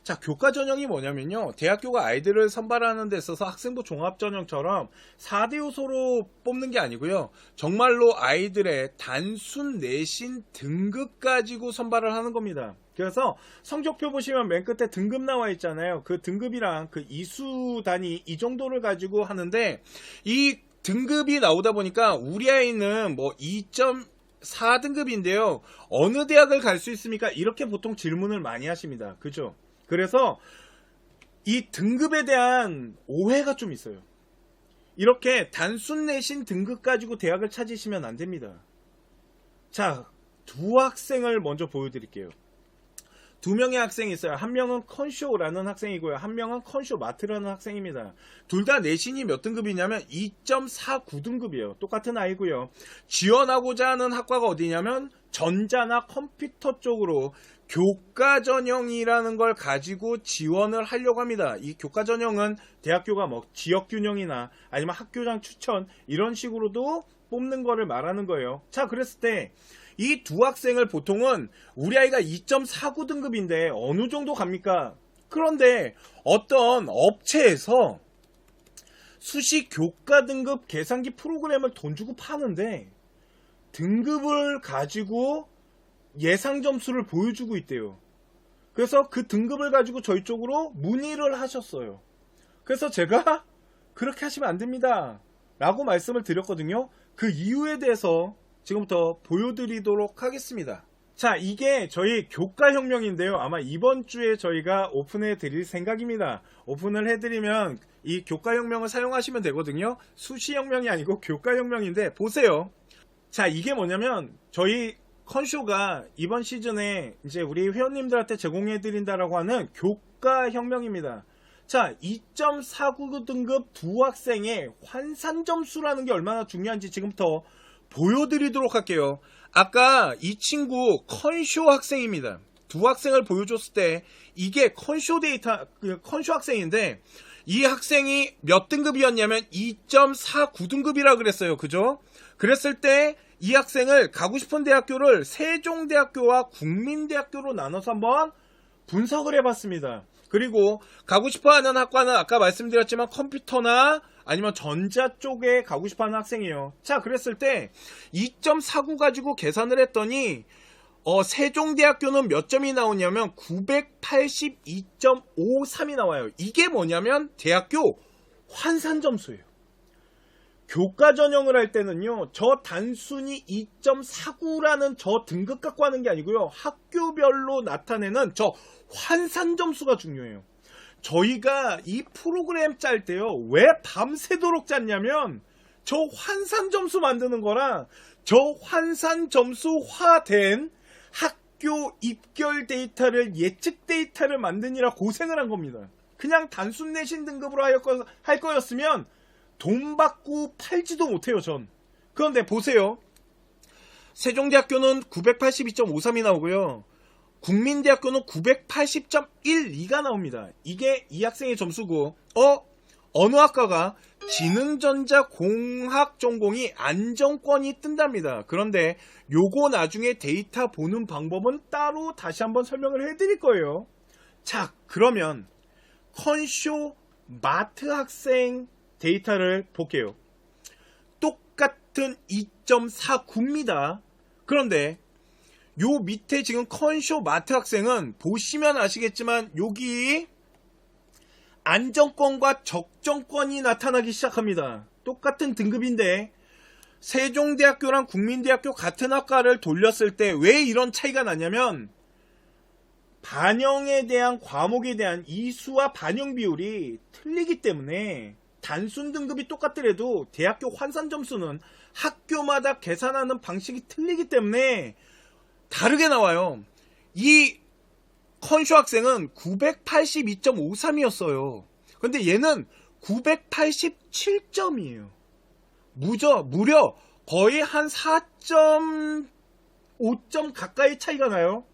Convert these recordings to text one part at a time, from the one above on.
자, 교과 전형이 뭐냐면요. 대학교가 아이들을 선발하는 데 있어서 학생부 종합 전형처럼 4대 요소로 뽑는 게 아니고요. 정말로 아이들의 단순 내신 등급 가지고 선발을 하는 겁니다. 그래서 성적표 보시면 맨 끝에 등급 나와 있잖아요. 그 등급이랑 그 이수 단위 이 정도를 가지고 하는데, 이 등급이 나오다 보니까 우리 아이는 뭐 2.4등급인데요. 어느 대학을 갈 수 있습니까? 이렇게 보통 질문을 많이 하십니다. 그죠? 그래서 이 등급에 대한 오해가 좀 있어요. 이렇게 단순 내신 등급 가지고 대학을 찾으시면 안 됩니다. 자, 두 학생을 먼저 보여드릴게요. 두 명의 학생이 있어요. 한 명은 컨쇼라는 학생이고요. 한 명은 컨쇼 마트라는 학생입니다. 둘 다 내신이 몇 등급이냐면 2.49등급이에요. 똑같은 아이고요. 지원하고자 하는 학과가 어디냐면 전자나 컴퓨터 쪽으로 교과 전형이라는 걸 가지고 지원을 하려고 합니다. 이 교과 전형은 대학교가 뭐 지역 균형이나 아니면 학교장 추천 이런 식으로도 뽑는 거를 말하는 거예요. 자, 그랬을 때 이 두 학생을 보통은 우리 아이가 2.49등급인데 어느 정도 갑니까? 그런데 어떤 업체에서 수시 교과 등급 계산기 프로그램을 돈 주고 파는데 등급을 가지고 예상 점수를 보여주고 있대요. 그래서 그 등급을 가지고 저희 쪽으로 문의를 하셨어요. 그래서 제가 그렇게 하시면 안 됩니다 라고 말씀을 드렸거든요. 그 이유에 대해서 지금부터 보여드리도록 하겠습니다. 자, 이게 저희 교과혁명인데요. 아마 이번 주에 저희가 오픈해 드릴 생각입니다. 오픈을 해드리면 이 교과혁명을 사용하시면 되거든요. 수시혁명이 아니고 교과혁명인데 보세요. 자, 이게 뭐냐면 저희 컨쇼가 이번 시즌에 이제 우리 회원님들한테 제공해 드린다라고 하는 교과혁명입니다. 자, 2.49등급 두 학생의 환산 점수라는 게 얼마나 중요한지 지금부터 보여드리도록 할게요. 아까 이 친구 컨쇼 학생입니다. 두 학생을 보여줬을 때 이게 컨쇼 데이터, 컨쇼 학생인데 이 학생이 몇 등급이었냐면 2.49등급이라 그랬어요. 그죠? 그랬을 때 이 학생을 가고 싶은 대학교를 세종대학교와 국민대학교로 나눠서 한번 분석을 해봤습니다. 그리고 가고 싶어하는 학과는 아까 말씀드렸지만 컴퓨터나 아니면 전자 쪽에 가고 싶어하는 학생이에요. 자, 그랬을 때 2.49 가지고 계산을 했더니 세종대학교는 몇 점이 나오냐면 982.53이 나와요. 이게 뭐냐면 대학교 환산 점수예요. 교과 전형을 할 때는요, 저 단순히 2.49라는 저 등급 갖고 하는 게 아니고요, 학교별로 나타내는 저 환산 점수가 중요해요. 저희가 이 프로그램 짤 때요, 왜 밤새도록 짰냐면 저 환산 점수 만드는 거랑 저 환산 점수화된 학교 입결 데이터를, 예측 데이터를 만드느라 고생을 한 겁니다. 그냥 단순 내신 등급으로 할 거였으면 돈 받고 팔지도 못해요, 전. 그런데 보세요. 세종대학교는 982.53이 나오고요. 국민대학교는 980.12가 나옵니다. 이게 이 학생의 점수고, 어느 학과가 지능전자공학 전공이 안정권이 뜬답니다. 그런데 요거 나중에 데이터 보는 방법은 따로 다시 한번 설명을 해드릴 거예요. 자, 그러면 컨쇼 마트 학생 데이터를 볼게요. 똑같은 2.49입니다. 그런데 요 밑에 지금 컨쇼 마트 학생은 보시면 아시겠지만 여기 안정권과 적정권이 나타나기 시작합니다. 똑같은 등급인데 세종대학교랑 국민대학교 같은 학과를 돌렸을 때 왜 이런 차이가 나냐면 반영에 대한 과목에 대한 이수와 반영 비율이 틀리기 때문에 단순 등급이 똑같더라도 대학교 환산 점수는 학교마다 계산하는 방식이 틀리기 때문에 다르게 나와요. 이 컨쇼 학생은 982.53이었어요. 근데 얘는 987점이에요. 무려 거의 한 4.5점 가까이 차이가 나요.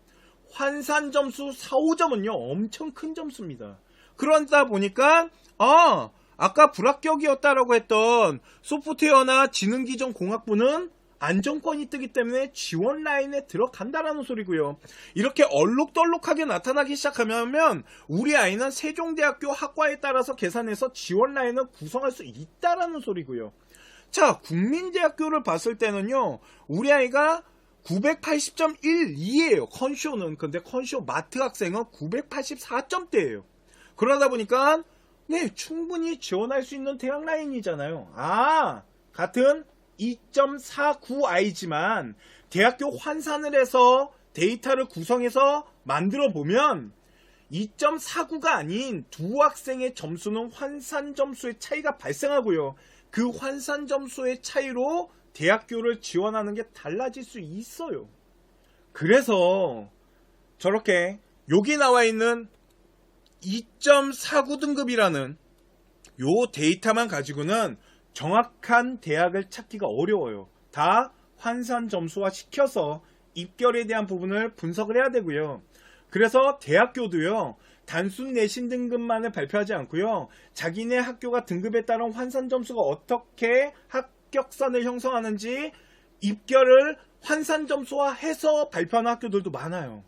환산 점수 4, 5점은요 엄청 큰 점수입니다. 그러다 보니까 아까 불합격이었다라고 했던 소프트웨어나 지능기전 공학부는 안정권이 뜨기 때문에 지원 라인에 들어간다라는 소리고요. 이렇게 얼룩덜룩하게 나타나기 시작하면 우리 아이는 세종대학교 학과에 따라서 계산해서 지원 라인을 구성할 수 있다라는 소리고요. 자, 국민대학교를 봤을 때는요, 우리 아이가 980.12예요. 컨쇼는. 근데 컨쇼 마트 학생은 984점대예요. 그러다 보니까 네, 충분히 지원할 수 있는 대학 라인이잖아요. 같은 2.49i지만 대학교 환산을 해서 데이터를 구성해서 만들어 보면 2.49가 아닌 두 학생의 점수는 환산 점수의 차이가 발생하고요. 그 환산 점수의 차이로 대학교를 지원하는 게 달라질 수 있어요. 그래서 저렇게 여기 나와 있는 2.49 등급이라는 요 데이터만 가지고는 정확한 대학을 찾기가 어려워요. 다 환산 점수화 시켜서 입결에 대한 부분을 분석을 해야 되고요. 그래서 대학교도요, 단순 내신 등급만을 발표하지 않고요, 자기네 학교가 등급에 따른 환산 점수가 어떻게 합격선을 형성하는지 입결을 환산 점수화해서 발표하는 학교들도 많아요.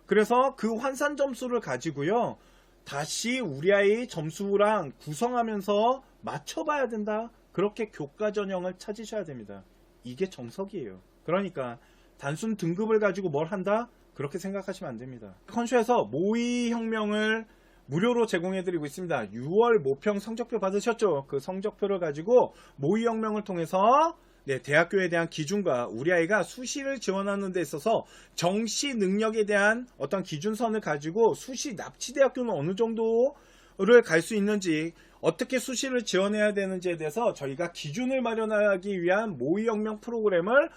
그래서 그 환산 점수를 가지고요, 다시 우리 아이 점수랑 구성하면서 맞춰봐야 된다. 그렇게 교과 전형을 찾으셔야 됩니다. 이게 정석이에요. 그러니까 단순 등급을 가지고 뭘 한다? 그렇게 생각하시면 안 됩니다. 컨쇼에서 모의혁명을 무료로 제공해드리고 있습니다. 6월 모평 성적표 받으셨죠? 그 성적표를 가지고 모의혁명을 통해서 대학교에 대한 기준과 우리 아이가 수시를 지원하는 데 있어서 정시 능력에 대한 어떤 기준선을 가지고 수시 납치대학교는 어느 정도를 갈 수 있는지, 어떻게 수시를 지원해야 되는지에 대해서 저희가 기준을 마련하기 위한 모의혁명 프로그램을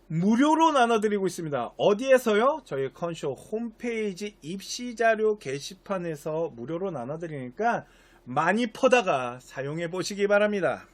무료로 나눠드리고 있습니다. 어디에서요? 저희 컨쇼 홈페이지 입시자료 게시판에서 무료로 나눠드리니까 많이 퍼다가 사용해 보시기 바랍니다.